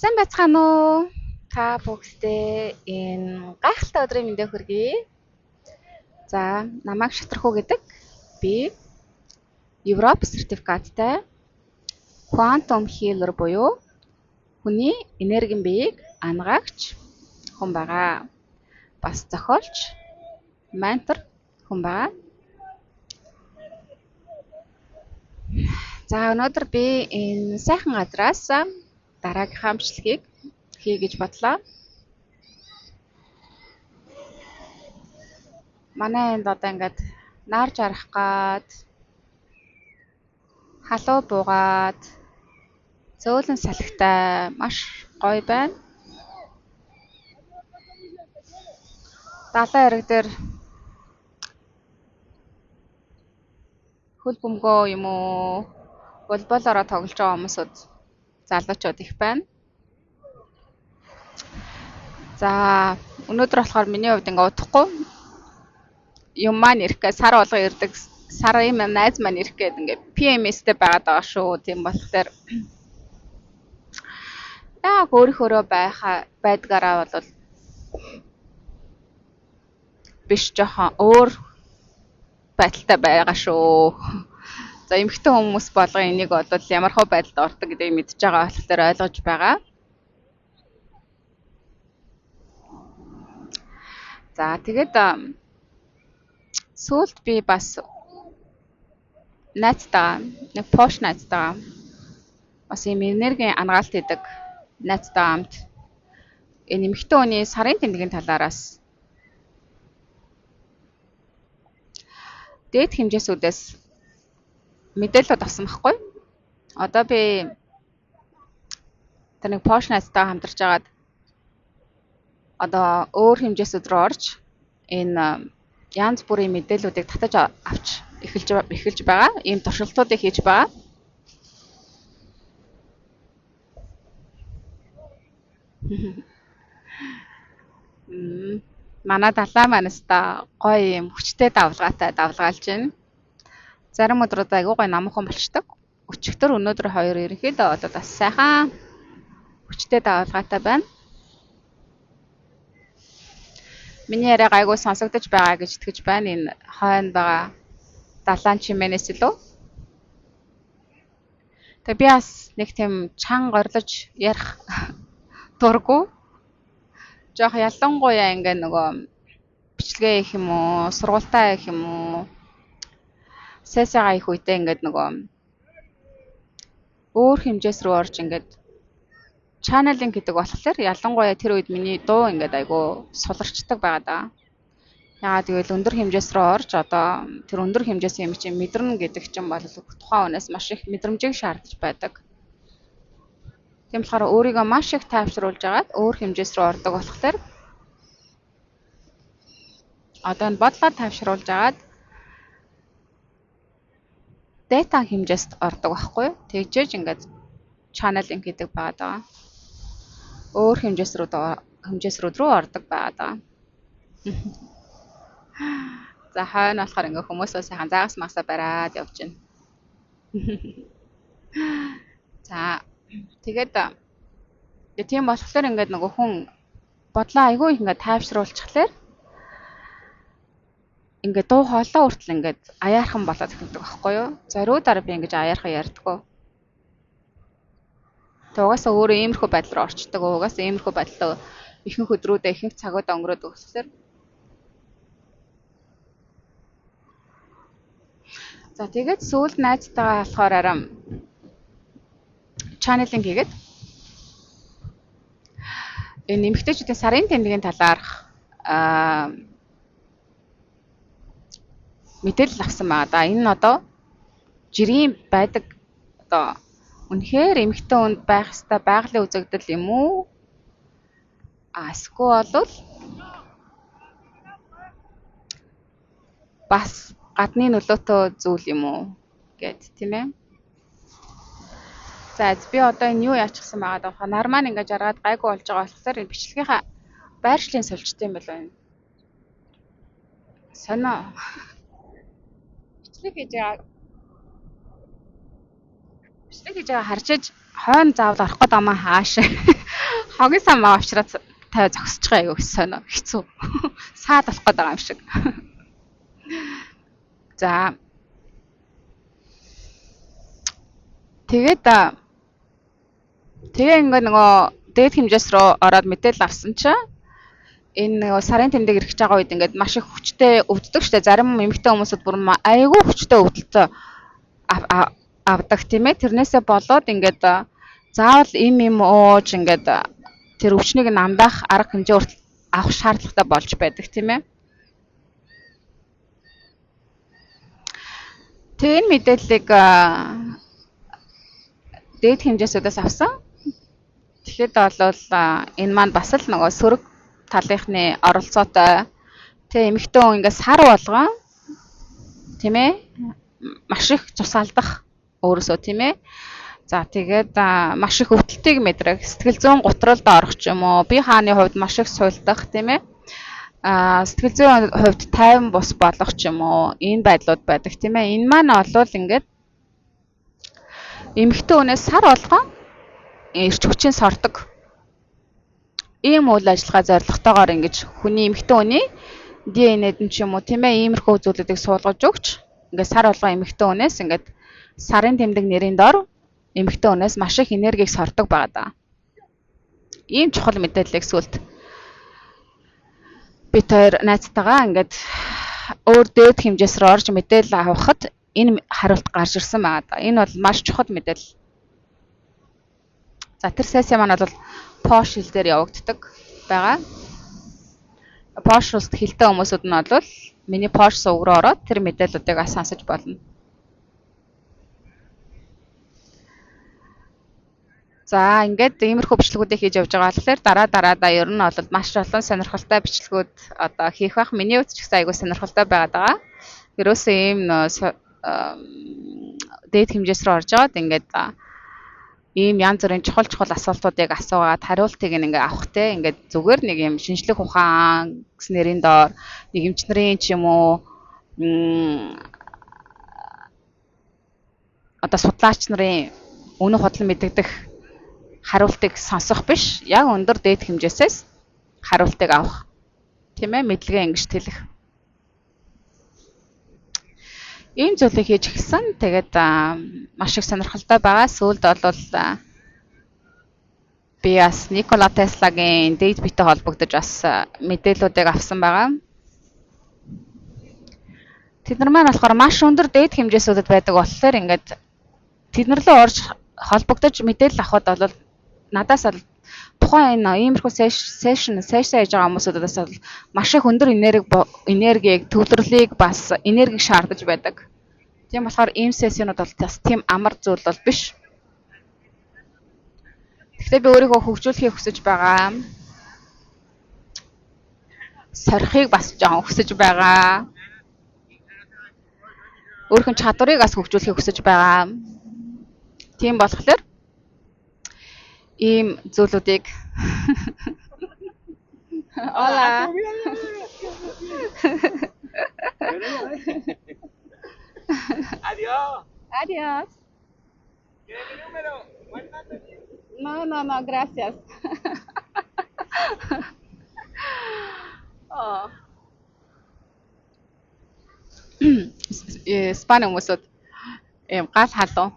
Сайн байцгаана уу? Та бүгдээ энэ гайхалтай өдрийн мэндийг хүргэе. За, намайг Шатрахуу гэдэг. Би Европ сертификаттай Quantum Healer буюу хүний энергийн биеийг ангаагч хүн байгаа. Бас зохиолч, ментор хүн байгаа. За, өнөөдөр би энэ сайхан газраас дараагийнхаа бичлэгийг хий гэж бодлоо. Манай энд одоо ингээд нар жарах гад халуу буугаад зөөлөн салхитай маш гоё байна. Далайн эрэг дээр хөл бөмбөгөө юм уу волейболороо тоглож байгаа хүмүүсүүд залуучууд их байна. За өнөөдөр болохоор миний хувьд ингээ удахгүй юм маань ирэхгээ сар болгоо ирдэг. Сарын найз маань ирэх гээд ингээ PMS-тэй байгаад байгаа шүү. Тийм болохоор яг өөрийнхөө байдгаараа бол биш жоохон өөр байдалтай байгаа шүү. За эмэгтэй хүмүүс болгон энийг бол ямархуу байдалд ордог гэдгийг мэдж байгаа болохоор ойлгож байгаа. За тэгээд сүүлд би бас найзтайгаа нэг пош найзтайгаа бас юм энергийн ангаалт хийдэг найзтайгаа хамт энэ эмэгтэй хүний сарын тэмдгийн талаараас дээд хэмжээсүүдээс мэдээлэлд авсан байхгүй. Одоо би тэр нэг пош найзтайгаа хамтарч агаад одоо өөр хэмжээсүүд рүү орж энэ янз бүрийн мэдээллүүдийг татаж авч эхэлж байгаа. Ийм туршилтуудыг хийж байгаа. Манай далай манаста гоё юм хүчтэй давлгаатай давлгаалж байна. Зарим өдрүүд айгүй гоё намхан болчдөг. Өчигдөр өнөөдөр хоёр ерөнхийдөө одоо бас сайхан хүчтэй давлгаатай байна. Миний яриаг айгүй сонсогдож байгаа гэж итгэж байна. Энэ хойно байгаа далайн чимээнээс илүү. Тэг би бас нэг тийм чанга горлож ярих дурггүй. Жоох ялангуяа ингээ нөгөө бичлэгээ их юм уу, сургуультаа их юм уу. Сесяга их үедээ ингээд нөгөө өөр хэмжээс рүү орж ингээд чаналинг гэдэг болохоор ялангуяа тэр үед миний дуу ингээд айгүй суларчдаг байгаа даа. Яагаад гэвэл өндөр хэмжээс рүү орж одоо тэр өндөр хэмжээсэн юм чинь мэдэрнэ гэдэг чинь бол тухайн хүнээс маш их мэдрэмжийг шаардж байдаг. Тийм болохоор өөрийгөө маш их тайвшруулж агаад өөр хэмжээс рүү ордог болохоор одоо энэ бодлоо тайвшруулж агаад дата хэмжээст ордог байхгүй юу? Тэгжээж ингээд чаналинг гэдэг байгаа даа. Өөр хэмжээс рүү ордог байгаа даа. За хойно болохоор ингээ хүмүүсээ сайхан заагас магсаа бариад явж байна. За тэгээд тийм болохоор ингээд нөгөө хүн бодлоо айгүй ингээд тайвшруулчихлаар ингээд дуу хоолой хүртэл ингээд аяархан болоод эхэлдэг байхгүй юу? Зориудаар би ингэж аяархан ярьдаггүй. Тэг угаасаа өөрөө иймэрхүү байдал руу орчдөг. Угаасаа иймэрхүү байдалтай ихэнх өдрүүдээ ихэнх цагуудаа өнгөрөөдөг болохоор. За тэгээд сүүлд найзтайгаа болохоор арам чаналинг хийгээд энэ нэмэгтэйчүүдийн сарын тэмдгийн талаарх мэдээлэл авсан байгаа да. Энэ нь одоо жирийн байдаг одоо үнэхээр эмэгтэй хүнд байх ёстой байгалийн үзэгдэл юм уу? Эсвэл бол бас гадны нөлөөтэй зүйл юм уу гэд тийм ээ. За би одоо энэ юу яачихсан байгаа даа. Нар маань ингээ жаргаад гайгүй болж байгаа болохоор энэ бичлэгийнхаа байршлын сольжтой юм болов энэ. Сонио. Бичлэг хийж байгаа харчиж хойно заавал орох гээд амаа хааш. Хогийн сан маа авчраад тавиа зогсож байгаа айгу сонио хэцүү. Саад болох гээд байгаа юм шиг. За тэгээд тэгээ ингээ нөгөө дээд хэмжээс рүү ороод мэдээлэл авсан чинь энэ нөгөө сарын тэмдэг эргэж байгаа үед ингээд маш их хүчтэй өвддөг штэ. Зарим эмэгтэй хүмүүсд бүр айгүй хүчтэй өвдөлтөө авдаг тийм ээ. Тэрнээсээ болоод ингээд заавал им ууж ингээд тэр өвчнийг намдаах арга хэмжээ хүртэл авах шаардлагатай болж байдаг тийм ээ. Тэгээ энэ мэдээллийг дээд хэмжээсүүдээс авсан. Тэгэхэд бол энэ маань бас л нөгөө сөрөг талынхны оролцоотой. Тэгээ эмэгтэй хүн ингээд сар болгон тийм ээ маш их цус алдах өөрөөсөө тийм ээ. За тэгээд маш их өвдөлтийг мэдрэх, сэтгэл зүйн гутралд орох ч юм уу, бие хааны хувьд маш их суйлдах тийм ээ. Сэтгэл зүйн хувьд тайван бус болох ч юм уу, энэ байдлууд байдаг тийм ээ. Энэ маань олвол ингээд эмэгтэй хүнээс сар болгон эрч хүчийн сордог. Ийм үйл ажиллагаа зорилготойгоор ингэж хүний эмэгтэй хүний ДНХ-д нь ч юм уу тийм ээ иймэрхүү зүйлүүдийг суулгаж өгч ингээд сар болгон эмэгтэй хүнээс ингээд сарын тэмдэг нэрийн дор эмэгтэй хүнээс маш их энергийг сордог байгаа даа. Ийм чухал мэдээллийг сүлд бид хоёр найзтайгаа ингээд өөр дээд хэмжээс рүү орж мэдээлэл авахад энэ хариулт гарч ирсэн байгаа даа. Энэ бол маш чухал мэдээлэл. За тэр сессия маань бол Posh хэл дээр явагддаг байгаа. Posh улсад хэлтэй хүмүүсүүд нь бол миний Posh сувг руу ороод тэр мэдээллүүдийг сонсож болно. За ингээд иймэрхүү бичлэгүүдийг хийж явж байгаа болохоор дараадаа ер нь бол маш олон сонирхолтой бичлэгүүд одоо хийх бах. Миний хувьд ч гэсэн айгүй сонирхолтой байгаад байгаа. Ерөөсөө ийм дээд хэмжээс рүү орж аваад ингээд ийм янз бүрийн чухал асуултуудыг асуугаад хариултыг ингээд авах те ингээд зүгээр нэг юм шинжлэх ухаан гэсэн нэрийн доор нэг эмчнэрийн ч юм уу одоо судлаач нарын өнөө хотлон мэддэх хариултыг сонсох биш, яг өндөр дээд хэмжээсээс хариултыг авах. Тийм ээ, мэдлэгээ ингэж тэлэх. Ийм зүйлийг хийж эхэлсэн. Тэгээд маш их сонирхолтой байгаа. Сүүлд бол би бас Никола Теслагийн дээд биетэй холбогдож бас мэдээллүүдийг авсан байгаа. Тэд нар маань болохоор маш өндөр дээд хэмжээсүүдэд байдаг болохоор ингээд тэднэрлээ орж холбогдож мэдээлэл авахд бол надаас бол тухайн энэ иймэрхүү сешн хийж байгаа хүмүүсүүдээс бол маш их өндөр энергийг төвлөрлийг бас энергийг шаардаж байдаг. Тийм болохоор ийм сессионууд бол бас тийм амар зүйл бол биш. Гэхдээ би өөрийгөө хөгжүүлэхийг хүсэж байгаа. Сорихыг бас жоохон хүсэж байгаа. Өөрийнхөө чадварыг бас хөгжүүлэхийг хүсэж байгаа. Тийм болохоор ийм зүйлүүдийг Hola. Adiós. Adiós. ¿Quiere mi número? No, gracias. Спан хүмүүсүүд ийм гал халуун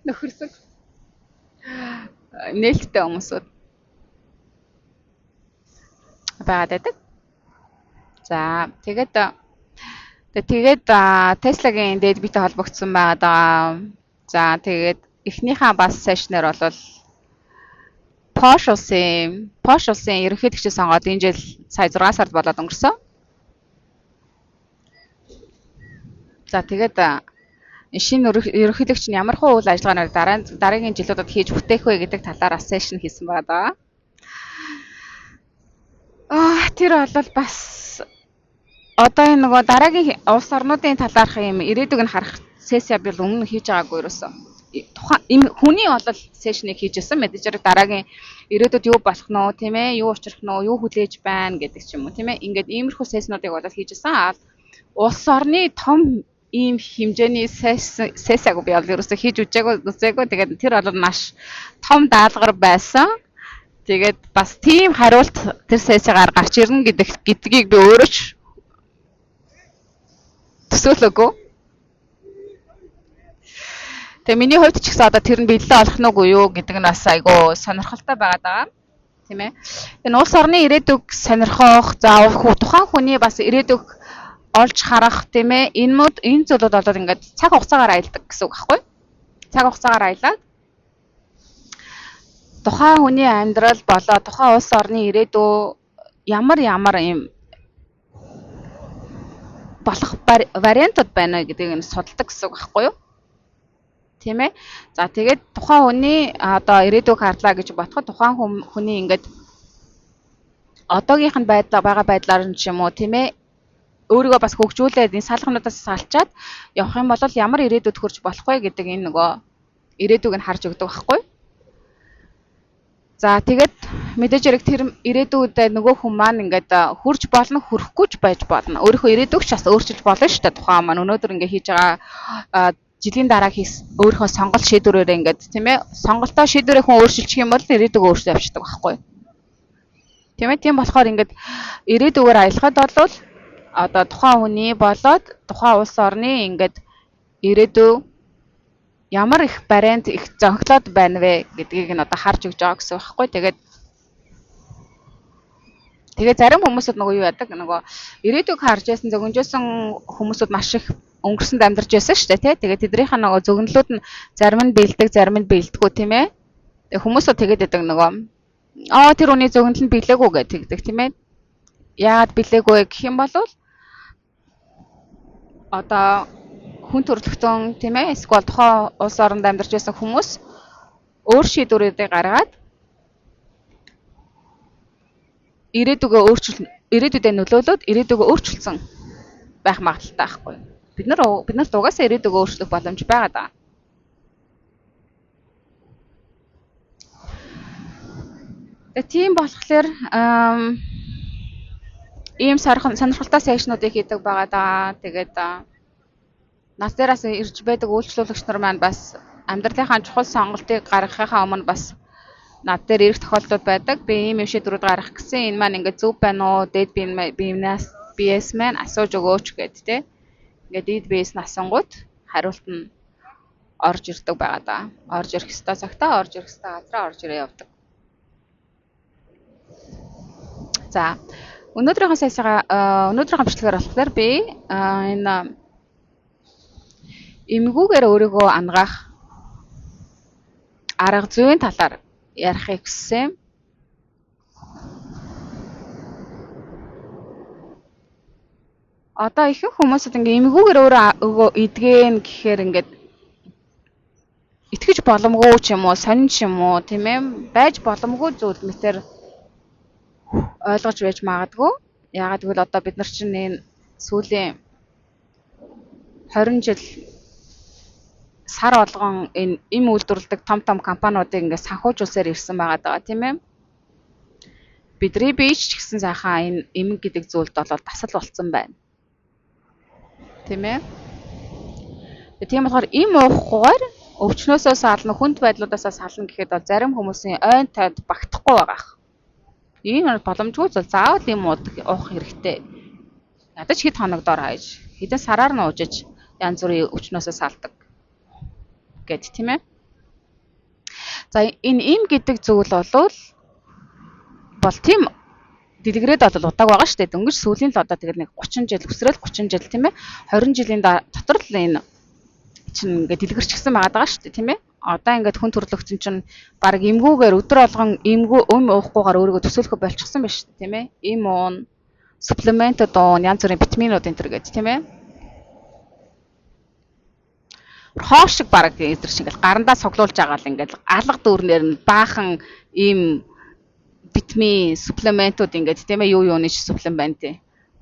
нөхөрсөг нээлттэй хүмүүсүүд байгаад байдаг. За тэгээд Tesla-гийн дээд биетэй холбогдсон байгаа. За тэгээд эхнийхээ бас сешнэр бол Posh улсын ерөнхийлөгчийг сонгоод энэ жил сая 6 сард болоод өнгөрсөн. За тэгээд шинэ ерөнхийлөгч нь ямар хуу үйл ажиллагаанаар дараагийн жилүүдэд хийж бүтээх вэ гэдэг талаар сешн хийсэн байгаа. Тэр бол бас одоо энэ нөгөө дараагийн улс орнуудын талаарх юм ирээдүг нь харах сессия би өмнө хийж байгаагүй юусэн. Тухайн хүний бол сешнийг хийжсэн мэдээж дараагийн ирээдүйд юу болох нь уу тийм ээ, юу учрах нь уу, юу хүлээж байна гэдэг ч юм уу тийм ээ. Ингээд иймэрхүү сесснуудыг бол хийжсэн. Улс орны том ийм хэмжээний сесаг би бол ерөөсө хийж үзээгүй. Тэгээд тэр бол маш том даалгавар байсан. Тэгээд бас тийм хариулт тэр сесагаар гарч ирнэ гэдгийг би өөрөө ч төсөөлөөгүй. Тэгээ миний хувьд ч гэсэн одоо тэр нь бэлэн олох нь үгүй юу гэдэг нь бас айгүй сонирхолтой байгаад байгаа. Тийм ээ. Энэ улс орны ирээдүг сонирхох, тухайн хүний бас ирээдүг олж харах тийм ээ. Энэ зүйлүүд болоод ингээд цаг хугацаагаар аялдаг гэсэн үг байхгүй? Цаг хугацаагаар аялаад тухайн хүний амьдрал болоо тухайн улс орны ирээдүй ямар юм болох вариантууд байна гэдгийг нь судалдаг гэсэн үг байхгүй юу? Тийм ээ. За тэгээд тухайн хүний одоо ирээдүйг харлаа гэж бодоход тухайн хүний ингээд одоогийнх нь байгаа байдлаар нь ч юм уу тийм ээ өөрийгөө бас хөгжүүлээд энэ салхинуудаас салчаад явах юм бол ямар ирээдүйд хүрч болох вэ гэдэг энэ нөгөө ирээдүйг нь харж өгдөг байхгүй. За тэгээд мэдээж хэрэг тэр ирээдүйдээ нөгөө хүн маань ингээд хүрч болно хүрэхгүй ч байж болно. Өөрийнхөө ирээдүйг ч бас өөрчилж болно шүү дээ. Тухайн маань өнөөдөр ингээд хийж байгаа жилийн дараа өөрийнхөө сонголт шийдвэрээр ингээд тийм ээ сонголтоо шийдвэрээ хүн өөрчилчих юм бол ирээдүгөө өөрчлөө явчихдаг байхгүй. Тийм ээ. Тийм болохоор ингээд ирээдүгээр аялахад бол одоо тухайн хүний болоод тухайн улс орны ингээд ирээдүй ямар их вариант их зөнхлөд байна вэ гэдгийг нь одоо харж өгч байгаа гэсэн байхгүй. Тэгээд зарим хүмүүсүүд нөгөө юу яадаг нөгөө ирээдүйг харж яасан зөгнжөөсөн хүмүүсүүд маш их өнгөрсөнд амьдарч байсан шүү дээ тий. Тэгээд тэднийх нь нөгөө зөгнлүүд нь зарим нь бэлдэг, зарим нь бэлдэггүй тийм ээ. Тэгээд хүмүүсүүд тэгээд байдаг нөгөө тэр үний зөгнөл нь бэлээгүй гэдэг тийм ээ. Яагаад бэлээгүй гэх юм бол одоо хүн төрөлхтөн тийм ээ эсвэл тухайн улс оронд амьдарч байсан хүмүүс өөр шийдвэрүүдийг гаргаад ирээдүйдээ нөлөөлөд ирээдүгөө өөрчилсөн байх магадaltaй байхгүй. Бид нар угаасаа ирээдүгөө өөрчлөх боломж байгаа даа. Тэгээ тийм болохоор ийм сонирхолтой сешнуудыг хийдэг байгаа даа. Тэгээд нас дээрээс ирж байдаг үйлчлүүлэгч нар маань бас амьдралынхаа чухал сонголтыг гаргахынхаа өмнө бас над дээр ирэх тохиолдол байдаг. Би ийм шийдвэрүүд гаргах гэсэн энэ маань ингээд зөв байна уу? Дээд биенээс маань асууж өгөөч гэд тэ. Ингээд дээд биес нь асуунгууд хариулт нь орж ирдэг байгаа даа. Орж ирэх ёстой цагтаа орж ирэх ёстой газараа орж ирээ явдаг. За өнөөдрийнхөө бичлэгээр болохоор би энэ эмгүүгээр өөрийгөө ангаах арга зүйн талаар ярихыг хүссэн. Одоо ихэнх хүмүүсд ингээ эмгүүгээр өөрөө идэгэн гэхээр ингээд итгэж боломгүй ч юм уу, сонин ч юм уу, тийм ээ, байж боломгүй зүйл мэтэр ойлгож байж магадгүй. Яагаад гэвэл одоо бид нар чинь энэ сүүлийн 20 жил сар болгон энэ эм үйлдвэрлэдэг том компаниудыг ингээд санхүүжуулсаар ирсэн байгаа даа тийм ээ. Бидний бие ч гэсэн сайхан энэ эмэг гэдэг зүйлд бол тасал болцсон байна. Тийм ээ. Тийм болохоор эм уухгүйгээр өвчнөөсөө сална, хүнд байдлуудаасаа сална гэхэд бол зарим хүмүүсийн ойн тойд багтахгүй байгаа. Энэ боломжгүй зүйл заавал эм уух хэрэгтэй. Ядаж хэд хоногдоор хайж, хэдэн сараар нь уужиж янз бүрийн өвчнөөсөө салдаг. Гэт тийм ээ. За энэ эм гэдэг зүйл бол тийм дэлгэрээд бол удааг байгаа шүү дээ. Дөнгөж сүүлийн л одоо тэгээд нэг 30 жил өсрөөл 30 жил тийм ээ. 20 жилийн дотор л энэ чинь ингээд дэлгэрчсэн байгаа шүү дээ тийм ээ. Одоо ингээд хүн төрөлхтөн чинь баг эмгүүгээр өдөр болгон эм уухгүйгээр өөрийгөө төсөөлөхө болчихсон байна шүү дээ тийм ээ. Эм уун, суплементууд уун, янз бүрийн витаминууд энэ төр гэж тийм ээ. Хоо шиг баг эдэр шиг ингээл гарандаа цуглуулж байгаа л ингээл алга дүүрнээр нь баахан ийм витамин суплементууд ингээд тийм ээ юуны суплемент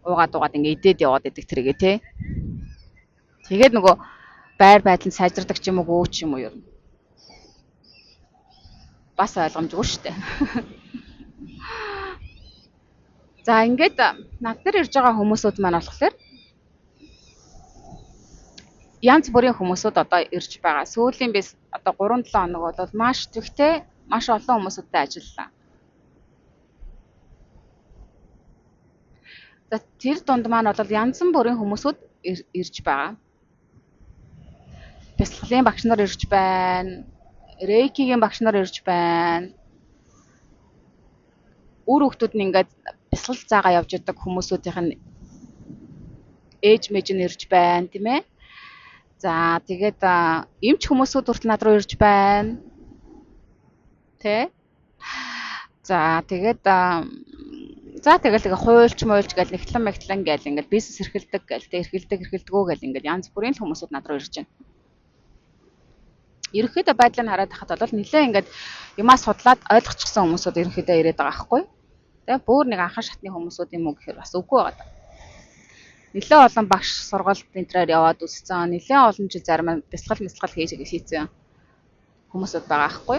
уугаад ингээд идээд яваад идэг тэргээ тий. Тэгээд нөгөө байр байдал нь сайжирдаг ч юм уу ч юм уу юу. Бас ойлгомжгүй шүү дээ. За ингээд над дээр ирж байгаа хүмүүсүүд маань болохоор янз бүрийн хүмүүсүүд одоо ирж байгаа. Сүүлийн би одоо 3-7 хоног бол маш төвхтэй, маш олон хүмүүсүүдтэй ажиллалаа. За тэр дунд маань бол янз бүрийн хүмүүсүүд ирж байгаа. Бясалгалын багш нар ирж байна. Рейкигийн багш нар ирж байна. Үр хүүхдүүд нь ингээд бясалгал заагаа явж идэг хүмүүсүүдийнх нь ээж мэж нь ирж байна, тийм ээ. За тэгээд эмч хүмүүсүүд хүртэл над руу ирж байна. Тэ? За тэгээд тэгээ хуульч муульч гэл нэгтлэн гэл ингээд бизнес эрхэлдэг гэл тэ эрхэлдэггүй гэл ингээд янз бүрийн хүмүүсүүд над руу ирж байна. Ерөнхийдөө байдлыг хараад байхад бол нэлээ ингээд юмаа судлаад ойлгочихсон хүмүүсүүд ерөнхийдөө ирээд байгаа байхгүй. Тэ бүр нэг анхан шатны хүмүүсүүд юм уу гэхээр бас үгүй байгаа. Нэлээ олон багш сургалт энтрээр яваад үссэн. Нэлээ олон жил зарим бясалгал хийж хийцэн хүмүүсүүд байгаа байхгүй.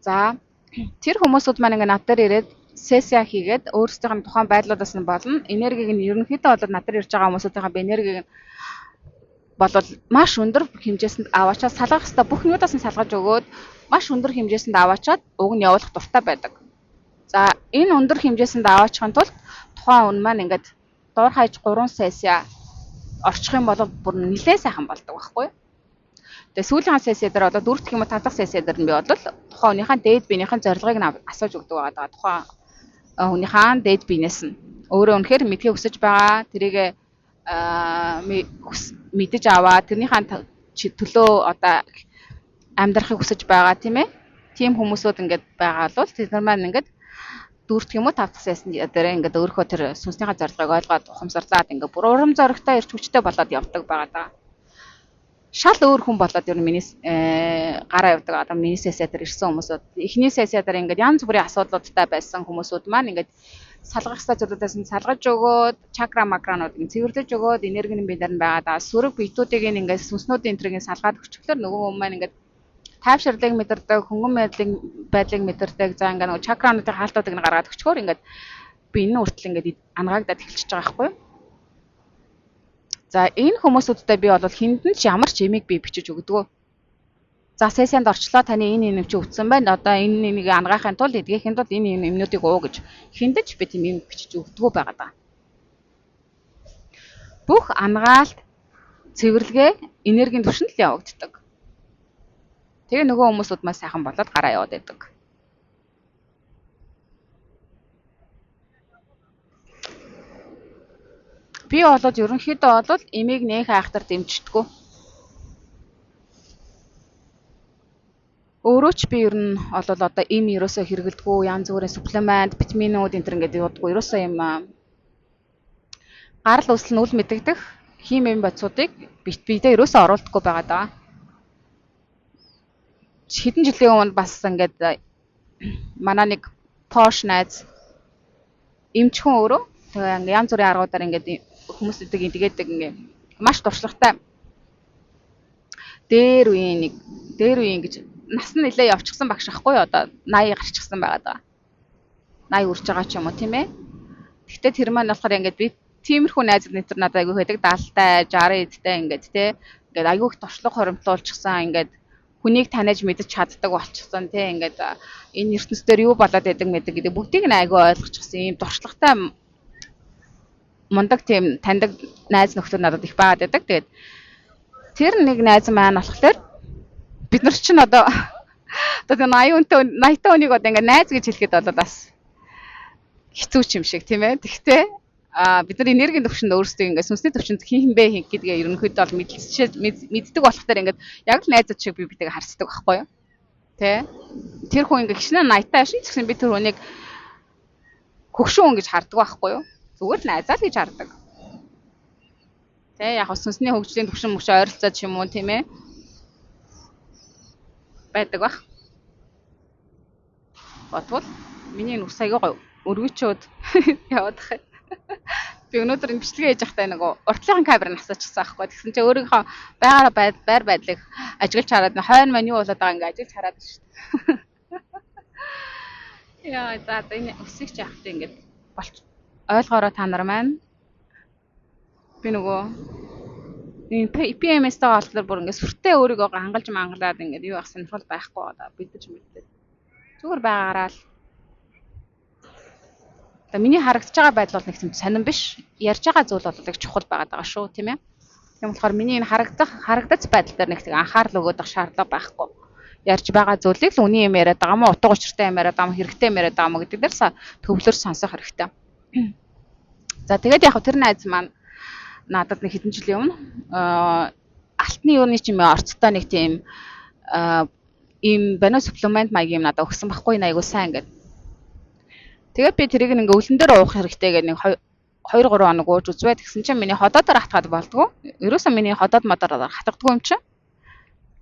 За тэр хүмүүсүүд маань ингээд над дээр ирээд сессия хийгээд өөрсдийнх нь тухайн байдлуудаас нь болно. Энергийг нь ерөнхийдөө бол над дээр ирж байгаа хүмүүсийнхээ энергийг нь болвол маш өндөр хэмжээсэнд аваачаад салгах хэвээр бүх юмудаас нь салгаж өгөөд маш өндөр хэмжээсэнд аваачаад уг нь явуулах дуртай байдаг. За энэ өндөр хэмжээсэнд аваачихын тулд тухайн хүн маань ингээд дуур хаяж 3 сессия орчих юм бол бүр нэлээд сайхан болдог байхгүй. Тэгээ сүүлийн сессия дээр одоо 4 дахь юм уу 5 дахь сессия дээр нь би бол тухайн хүнийхээ дээд биенийхэн зорилгыг нь асууж өгдөг байгаа. Тухайн хүнийхээ дээд биенээс нь өөрөө үнэхээр мэдхийг хүсэж байгаа тэрийг мэдэж аваа тэрнийхээ төлөө одоо амьдрахыг хүсэж байгаа тийм ээ. Тим хүмүүсүүд ингээд байгаа бол тэр маань ингээд 4 дахь юм уу 5 дахь сессия дээр ингээд өөрийнхөө тэр сүнснийхээ зорилгыг ойлгоод ухамсарлаад ингээд бүр урам зоригтой эрч хүчтэй болоод явдаг байгаа даа. Шал өөр хүн болоод ер нь миний гараа явдаг одоо миний сессия дээр ирсэн хүмүүсүүд эхний сессия дээр ингээд янз бүрийн асуудлуудтай байсан хүмүүсүүд маань ингээд салгах хэвээр зүйлүүдээс нь салгаж өгөөд чакра макрануудыг цэвэрлэж өгөөд энерги нь бидээр нь байгаа даа сүрэг биетүүдийг ингээд сүнснүүдийн энергийг салгаад өчгөлөөр нөгөө хүмүүс маань ингээд тайвширлыг мэдэрдэг хөнгөн байдлыг мэдэрдэг за ингээд нөгөө чакрануудын хаалтуудыг нь гаргаад өчгөөр ингээд би энэ хүртэл ингээд ангагдаад эхэлчихэж байгаа байхгүй юу. За энэ хүмүүсүүдтэй би бол хиндэн ч ямар ч эмийг би бичиж өгдөг. За сессиянд орчлоо таны энэ чи үтсэн байна. Одоо энэ нэг ангаахын тулд эдгэхийн тулд энэ юмнуудыг уу гэж хиндэн ч би тийм юм бичиж өгдөг байгаа даа. Бүх ангаалт цэвэрлэгээ энергийн түвшинд л явагддаг. Тэгээ нөгөө хүмүүсүүд маань сайхан болоод гараа яваад байдаг. Би болоод ерөнхийдөө бол эмийг нээх айхтар дэмждэггүй. Өөрөө ч би ер нь бол одоо эм ерөөсөө хэрэгэлдэггүй янз бүрийн суплемент, витаминууд энэ төр ингээд явуудаггүй. Ерөөсөө юм гарал үүсэл нь үл мэдэгдэх хим эм бодисуудыг бидээ ерөөсөө оруулдаггүй байгаа даа. Хэдэн жилийн өмнө бас ингээд манай нэг пош найз эмчхэн өөрөө тэгээ янз бүрийн аргуудаар ингээд хүмүүсүүдийг ингээдэг ингээд маш туршлагатай дээр үеийн гэж нас нь нэлээ явчихсан багш ахгүй одоо 80 гарчихсан байгаа даа. 80 үрж байгаа ч юм уу тийм ээ. Гэхдээ тэр маань болохоор ингээд би тиймэрхүү найз нэтер надад айгүй байдаг 70-тай 60 эдтэй ингээд тий ингээд айгүй их туршлага хоримтлуулчихсан ингээд хүнийг таниаж мэдэж чаддаг болчихсон тий ингээд энэ ертөнцийн юу болоод байдаг мэддэг гэдэг бүгдийг нь айгүй ойлгочихсон юм туршлагатай мундаг тийм таньдаг найз нөхдөд надад их байгаад байдаг. Тэгээд тэр нэг найз маань болохоор бид нар чинь одоо 80 хүнийг одоо ингээд найз гэж хэлэхэд бол бас хэцүү ч юм шиг тийм ээ. Тэгтээ бид нар энергийн төвшөнд өөрсдөө ингээд сүнсний төвшөнд хин бэ гэдгээ ерөнхийдөө бол мэддэг болох дээр ингээд яг л найзууд шиг би бидийг харцдаг байхгүй юу? Тэ? Тэр хүн ингээд хичнээн 80 таа шин гэсэн би тэр хүнийг хөгшүүн гэж хардаг байхгүй юу? Зүгээр л найзаа л гэж хардаг. Тэ яг сүнсний хөгжлийн төвшин мөч ойролцоод ч юм уу тийм ээ байдаг бах. Бодвол миний нүс аяга гоё өргөчөөд яваад хаа. Би өнөөдөр энэ бичлэгээ хийж байхдаа нэг уртлын камерыг асуучихсан аахгүй. Тэгсэн чинь өөрийнхөө байр байдлыг ажиглаж хараад хойно маань юу болоод байгаа ингээ ажиглаж хараад шүү дээ. Яа за энэ өсөж яахтай ингээд болч ойлгоороо та нар маань би нөгөө PMS-тэй болохоор бүр ингээд сүртэй өөрийгөө хангалж мангалаад ингээд юу ах сонирхол байхгүй одоо бэлдэж мэдээ. Зүгээр байгаараа л. Одоо миний харагдаж байгаа байдал бол нэг тийм сонирн биш. Ярьж байгаа зүйл бол их чухал байгаад байгаа шүү, тийм ээ. Тийм болохоор миний энэ харагдаж байдал дээр нэг тийм анхаарал өгöd шаардлага байхгүй. Ярьж байгаа зүйлийг л үний юм яриад байгаа мó, утга учиртай юм яриад байгаа мó, хэрэгтэй юм яриад байгаа мó гэдэг дээр төвлөр сонсох хэрэгтэй. За тэгээд яг тэр найз маань надад нэг хэдэн жилийн өмнө алтны юуны ч юм орцтой нэг тийм ийм бано суплемент маягийн юм надад өгсөн байхгүй нэг айгуу сайн гэдэг. Тэгээд би тэрийг ингээ өлөн дээр уух хэрэгтэй гэдэг нэг 2 3 хоног ууж үзвэ тэгсэн чинь миний ходоодоор хатгаад болдгоо. Ерөөсөө миний ходоод модоор хатагдгүй юм чинь.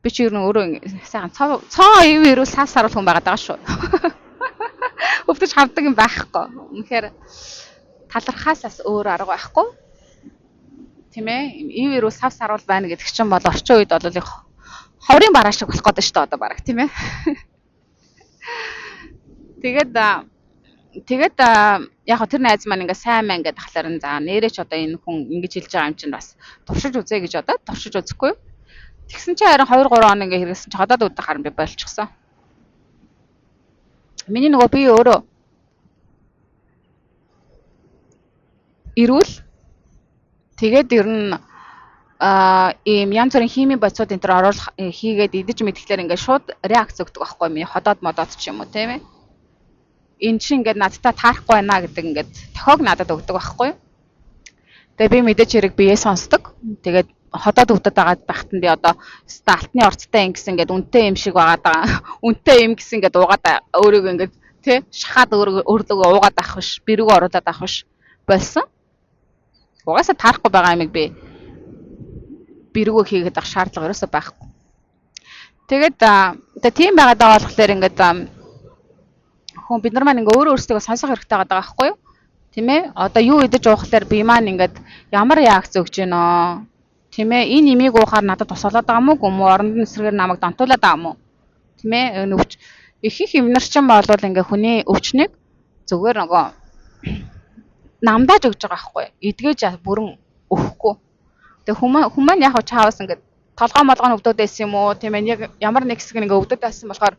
Би чи ер нь өөрөө сайхан цоо ив ирүүл сав саруул хүн байгаад байгаа шүү. Өвдөж хавдаг юм байхгүй. Үнэхээр талархаасаас өөр арга байхгүй. Тийм ээ. Ив ирүүл сав саруул байна гэдэг чинь бол орчин үед бол их ховрын бараа шиг болох гэдэг шүү дээ одоо бараг тийм ээ. Тэгээд яг хөө тэр найз маань ингээ сайн мэн гэдэг тахлаар нь за нэрээч одоо энэ хүн ингэж хэлж байгаа юм чинь бас туршиж үзье гэж одоо туршиж үзэхгүй. Тэгсэн чинь харин 2 3 хоног ингээ хэрэгсэн чинь ходоод удаа харан би болчихсон. Миний нөгөө би өөрөө ирүүл тэгээд ер нь ийм янз бүрийн химийн бодисууд энэ төр оруулах хийгээд идэж мэдэхлээр ингээ шууд реакц өгдөг байхгүй миний ходоод модоод ч юм уу тийм ээ. Энэ чинь ингээд надтай таарахгүй байна гэдэг ингээд тохиог надад өгдөг байхгүй. Тэгээ би мэдээж хэрэг бие сонсдог. Тэгээд ходоод өвдөд байгаа байхад нь би одоо алтны орцтой юм гэсэн ингээд үнэтэй юм шиг байгаа даа. Үнэтэй юм гэсэн ингээд уугаад өөрийгөө ингээд тий шахаад өөрлөгөө уугаад авах биш. Бэрүүгөө оруулаад авах биш. Болсон. Угаасаа таарахгүй байгаа юмыг би бэрүүгөө хийгээд авах шаардлага ерөөсөй байхгүй. Тэгээд тийм байгаад байгаа болохоор ингээд хүн бид нар маань ингээ өөрөө өөрсдөө сонсох хэрэгтэй байгаа байхгүй юу? Тийм ээ? Одоо юу идэж уухлаар би маань ингээд ямар реакц өгж гинөө? Тийм ээ? Энэ имийг уухаар надад тусалаад байгаа мó гүм үү? Оронд нь эсрэгээр намайг донтуулаад байгаа мó? Тийм ээ? Өвч ихэнх эвнэрчин болвол ингээ хүний өвчнийг зүгээр нөгөө намдааж өгж байгаа байхгүй юу? Эдгэж бүрэн өгөхгүй. Тэгээ хүмүүс маань яг чаавас ингээ толгой молгоо өвдөд байсан юм уу? Тийм ээ? Яг ямар нэг хэсэг ингээ өвдөд байсан болохоор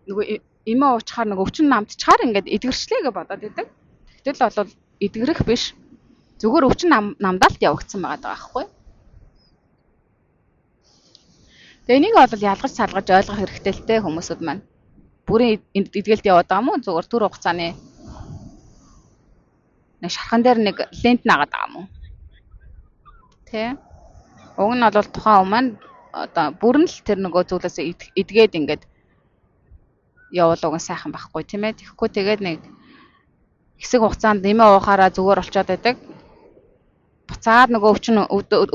нөгөө имээ уучхаар нэг өвчин намдчихаар ингээд эдгэрчлээ гэж бодоод идэг. Тэгтэл бол эдгэрэх биш. Зүгээр өвчин намдаалт явагдсан байгаа байхгүй. Тэгээ энийг бол ялгаж салгаж ойлгох хэрэгтэй л те хүмүүсүүд маань. Бүрийн эдгэлд яваад байгаа мó зүгээр түр хугацааны нэг шархан дээр нэг лент наагаад байгаа мó. Тэ. Уг нь бол тухайн хүмүүс маань одоо бүрэн л тэр нөгөө зүйлээс эдгээд ингээд явуул уг нь сайхан байхгүй тийм ээ. Тэгэхгүй тэгээд нэг хэсэг хугацаанд нэмээ уухаараа зүгээр болчиход байдаг. Буцаад нөгөө өвчин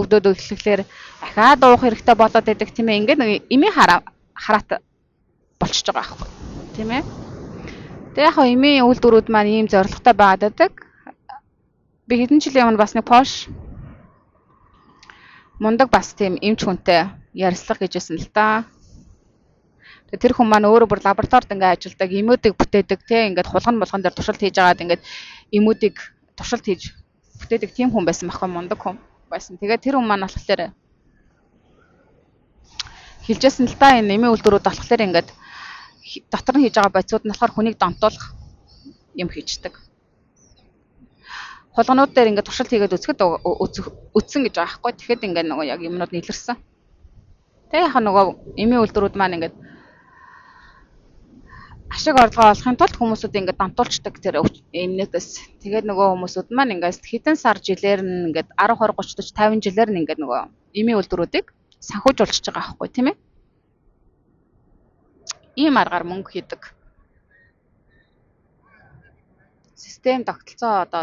өвдөд эхлэхлээр дахиад уух хэрэгтэй болоод байдаг тийм ээ. Ингээд нэг имийн хараат болчихж байгаа байхгүй тийм ээ. Тэгээ яг имийн үйлдвэрүүд маань ийм зорилготой байгаад байдаг. Би хэдэн жилийн өмнө бас нэг Porsche мундаг бас тийм эмч хүнтэй ярилцлага гэжсэн л та. Тэр хүн маань өөрөө бүр лабораторид ингээ ажилладаг, эмүүдийг бүтээдэг, тий ингээд хулган болгон дээр туршилт хийж агаад ингээд эмүүдийг туршилт хийж бүтээдэг тийм хүн байсан байхгүй мундаг хүн байсан. Тэгээд тэр хүн маань болохоор хэлжсэн л та энэ эмийн үйлдвэрүүд болохоор ингээд дотор нь хийж байгаа бодисууд нь болохоор хүнийг донтуулах юм хийждэг. Хулганууд дээр ингээд туршилт хийгээд үзэхэд үтсэн гэж байгаа байхгүй. Тэгэхэд ингээд нөгөө яг юмнууд нь илэрсэн. Тэгээ яхаа нөгөө эмийн үйлдвэрүүд маань ингээд ашиг орлогоо олохын тулд хүмүүсүүд ингээд донтуулцдаг тэр эмнээс. Тэгээд нөгөө хүмүүсүүд маань ингээд хэдэн сар жилээр нь ингээд 10 20 30 40 50 жилээр нь ингээд нөгөө эмийн үйлдвэрүүдийг санхүүжүүлж байгаа байхгүй тийм ээ. Ийм аргаар мөнгө хийдэг. Систем тогтолцоо одоо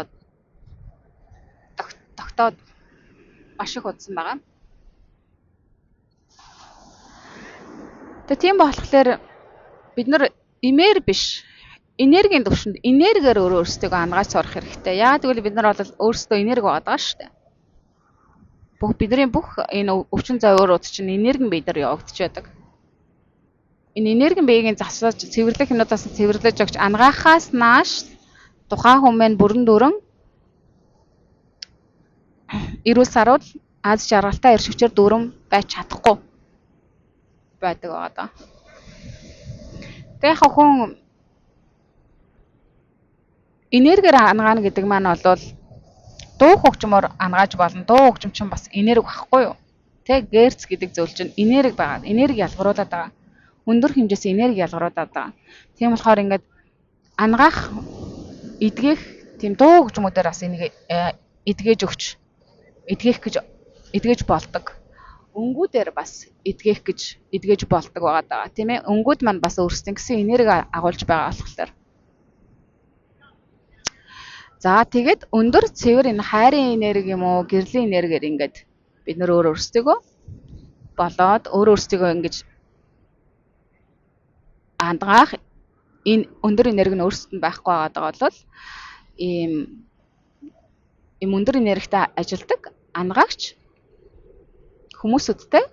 тогтоод маш их удсан байгаа. Тэгээ тийм болохоор бид нар имээр биш энергийн төвшөнд энергиэр өөрсдөө ангааж сурах хэрэгтэй. Яа тэгвэл бид нар бол өөрсдөө энерги байгаа шүү дээ. Бидний бүх энэ өвчин зовиорууд чинь энерги биедэр явагдаж байдаг. Энэ энерги биеийн засаж цэвэрлэх юмнуудаас цэвэрлэж өгч ангаахаас нааш тухайн хүмүүс бүрэн дүрэн эрүүл саруул аз жаргалтай эрш хүчээр дүүрэн байж чадахгүй байдаг байгаа даа. Тэгээ хүн энергиэр ангаана гэдэг маань бол дуу хөгжмөөр ангааж болно. Дуу хөгжим чинь бас энерги багхгүй юу? Тэ герц гэдэг зүйл чинь энерги байгаа. Энерги ялгаруулад байгаа. Өндөр хэмжээс энерги ялгаруулад байгаа. Тийм болохоор ингээд ангаах, эдгэх тийм дуу хөгжмүүдээр бас энийг эдгэж болдог. Өнгүүдээр бас эдгэж болдог байгаа даа. Тийм ээ. Өнгүүд маань бас өөрсдийн гэсэн энерги агуулж байгаа болохоор. За тэгээд өндөр цэвэр энэ хайрын энерги юм уу, гэрлийн энергиэр ингээд бид нөр өөрсдөө болоод өөрсдөө ингэж ангаах энэ өндөр энерги нь өөрсдөд нь байхгүй байгаа бол ийм өндөр энергитэй ажилдаг ангаагч хүмүүсүүдтэй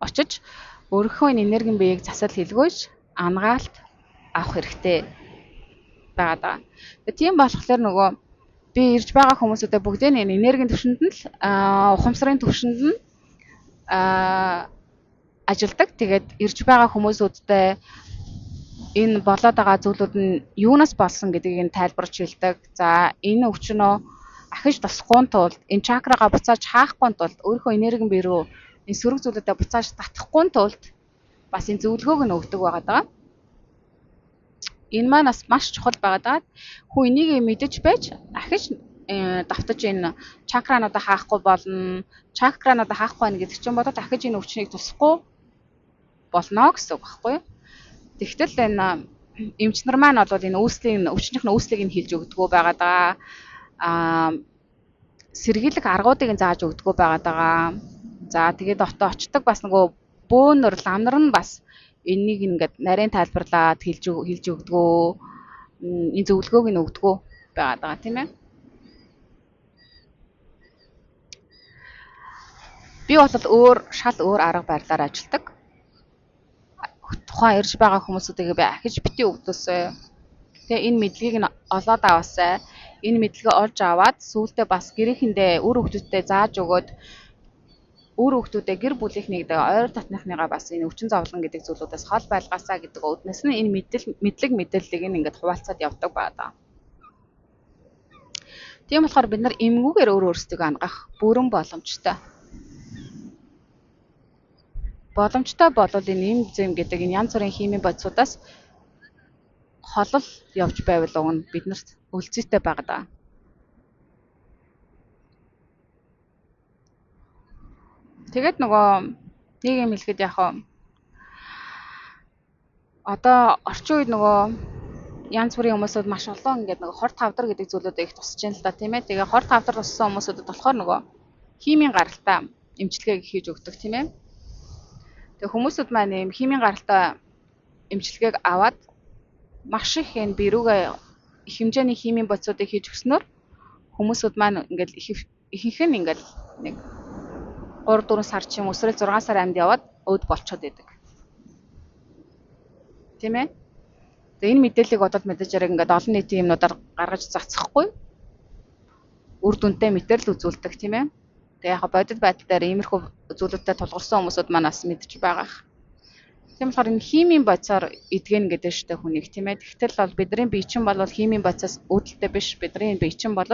очиж өөрийнхөө энергийн биеийг засал хэлгүйж ангаалт авах хэрэгтэй байгаа. Тийм болохоор нөгөө би ирж байгаа хүмүүсүүдээ бүгдээ энэ энергийн түвшинд нь ухамсарын түвшинд нь ажилдаг. Тэгээд ирж байгаа хүмүүсүүдтэй энэ болоод байгаа зүйлүүд нь юунаас болсон гэдгийг нь тайлбарч хэлдэг. За энэ өвчнөө ахиж тусахгүй тулд энэ чакрагаа буцааж хаахгүй тулд өөрийнхөө энергийн бие рүү энэ сөрөг зүйлүүдэд буцааж татахгүй тулд бас энэ зөвлөгөөг нь өгдөг байгаа даа. Энэ маань бас маш чухал байгаа даа. Хүн энийг мэдэж байж ахиж давтаж энэ чакрануудаа хаахгүй болно. Чакрануудаа хаахгүй байна гэдэг чинь бодоод ахиж энэ өвчнийг тусахгүй болно гэсэн үг байхгүй юу? Тэгтэл энэ эмчнэр маань бол энэ өвчнийх нь үүслийг нь хэлж өгдөгөө байгаа даа. Сэргийлэх аргуудыг нь зааж өгдөгөө байгаа даа. За тэгээд очдог бас нөгөө бөөнөр ламнар нь бас энийг ингээд нарийн тайлбарлаад хэлж өгдөгөө. Энэ зөвлөгөөг нь өгдөгөө байгаа даа тийм ээ. Би бол шал өөр арга барилаар ажилладаг. Тухайн ирж байгаа хүмүүсүүдийг би ахиж бити өгдөөсэй. Тэгээ энэ мэдлэгийг нь олоод аваасай. Энэ мэдлэгээ олж аваад сүүлдээ бас гэрээхэндээ үр хөвгтөдтэй зааж өгөөд үр хөвгтөдөө гэр бүлийнхнийгээ ойр татныхныгаа бас энэ өвчин зовлон гэдэг зүйлүүдээс хол байлгаасаа гэдэг үднэс нь энэ мэдээллийг ингээд хуваалцаад явдаг баа даа. Тийм болохоор бид нар эмгүүгээр өөрсдөө ангаах бүрэн боломжтой. Боломжтой болол энэ эм гэдэг энэ янз бүрийн химийн бодисуудаас холол явж байвал уг нь биднэрт үлцээтэй байгаа даа. Тэгээд нөгөө нэг юм хэлэхэд яг одоо орчин үед нөгөө янз бүрийн хүмүүсүүд маш олон ингээд нөгөө хор тавдар гэдэг зүйлүүдээ их тусч байна л да тийм ээ. Тэгээ хор тавдар туссан хүмүүсүүдэд болохоор нөгөө химийн гаралтай эмчилгээг хийж өгдөг тийм ээ. Тэгээ хүмүүсүүд маань ийм химийн гаралтай эмчилгээг аваад маш их энэ бирүүгээ их хэмжээний химийн бодисуудыг хийж өгснөөр хүмүүсүүд маань ингээд ихэнх нь ингээд нэг 3-4 сар ч юм эсвэл 6 сар амьд яваад өөд болчиход байдаг. Тийм ээ. Тэгээ энэ мэдээллийг бодоод мэдээж яг ингээд олон нийтийн юмнуудаар гаргаж цацхгүй. Үр дүнтэй мэдээлэл үзүүлдэг тийм ээ. Тэгээ яг бодит байдал дээр иймэрхүү зүйлүүдтэй тулгарсан хүмүүсүүд манаас мэдж байгаа. Тийм болохоор энэ химийн бодисоор эдгэн гэдэг штэ хүнийг тийм ээ. Тэгтэл бол бидний бие чинь бол химийн бодисоос үүдэлтэй биш. Бидний бие чинь бол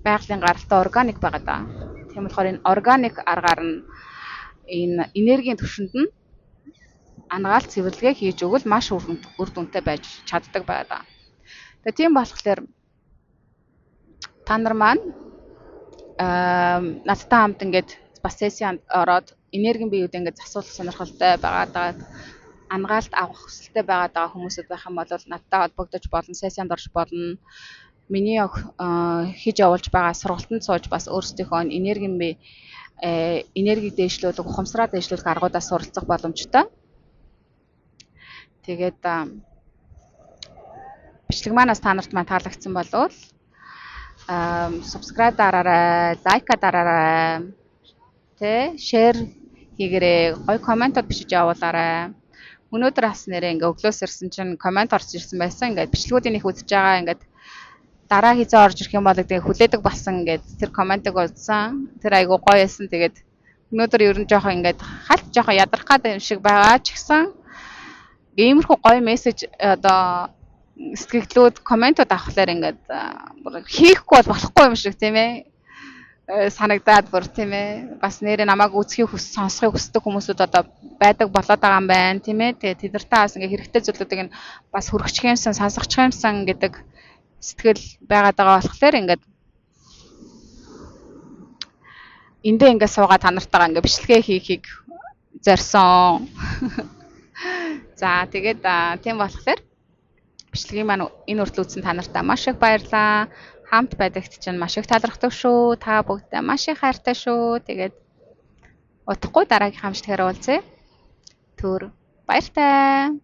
байгалийн гаралтай органик байгаа даа. Тийм болохоор энэ органик аргаар нь энэ энергийн түвшинд нь ангаалт цэвэрлэгээ хийж өгвөл маш үр дүнтэй байж чаддаг байгаа даа. Тэгээ тийм болохоор та нар маань надтай хамт ингээд бас сессионд ороод энергийн биеүүд ингээд засуулах сонирхолтой байгаа даа. Ангаалт авах хүсэлтэй байгаа даа хүмүүсүүд байх юм бол надтай холбогдож болно, сессионд орж болно. Миний хийж явуулж байгаа сургалтанд сууж бас өөрсдийнхөө энергийн бие энергийг дээшлүүлэх, ухамсараа дээшлүүлэх аргуудаас суралцах боломжтой. Тэгээд бичлэг манаас та нарт маань таалагдсан болвол subscribe дараарай, лайк дараарай. Тэ share хийгээрэй, гоё комментод бичиж явуулаарай. Өнөөдөр бас нэрээ ингээ өглөөс ирсэн чинь коммент орж ирсэн байсан. Ингээд бичлэгүүдийн их үзэж байгаа ингээд дараа хизээ орж ирэх юм бол тэгээ хүлээдэг болсон ингээд тэр комментиг үзсэн. Тэр айгу гоё байсан. Тэгээд өнөөдөр ер нь жоохон ингээд хальт жоохон ядрах гэдэг юм шиг байгаа ч гэсэн иймэрхүү гоё мессеж одоо сэтгэлдлүүд комментууд авахлаар ингээд бүр хийхгүй бол болохгүй юм шиг тийм ээ санагдаад бүр тийм ээ бас нэрээ намайг үзхийг сонсохыг хүсдэг хүмүүсүүд одоо байдаг болоод байгаа юм байна тийм ээ тэгээ тэдэртээ бас ингээ хэрэгтэй зүйлүүдийг нь бас хүргэж юмсан сонсгочих юмсан гэдэг сэтгэл байгаад байгаа болохоор ингээд эндээ ингээ суугаад та нартайгаа ингээ бичлэгээ хийхийг зорьсон. За тэгээд тийм болохоор бичлэгийн маань энэ хүртэл үзсэн та нартай маш их баярлалаа. Хамт байдагт чинь маш их талархдаг шүү. Та бүгдээ маш их хайртай шүү. Тэгээд удахгүй дараагийн хамтдаараа уулзъя. Түр баяртай.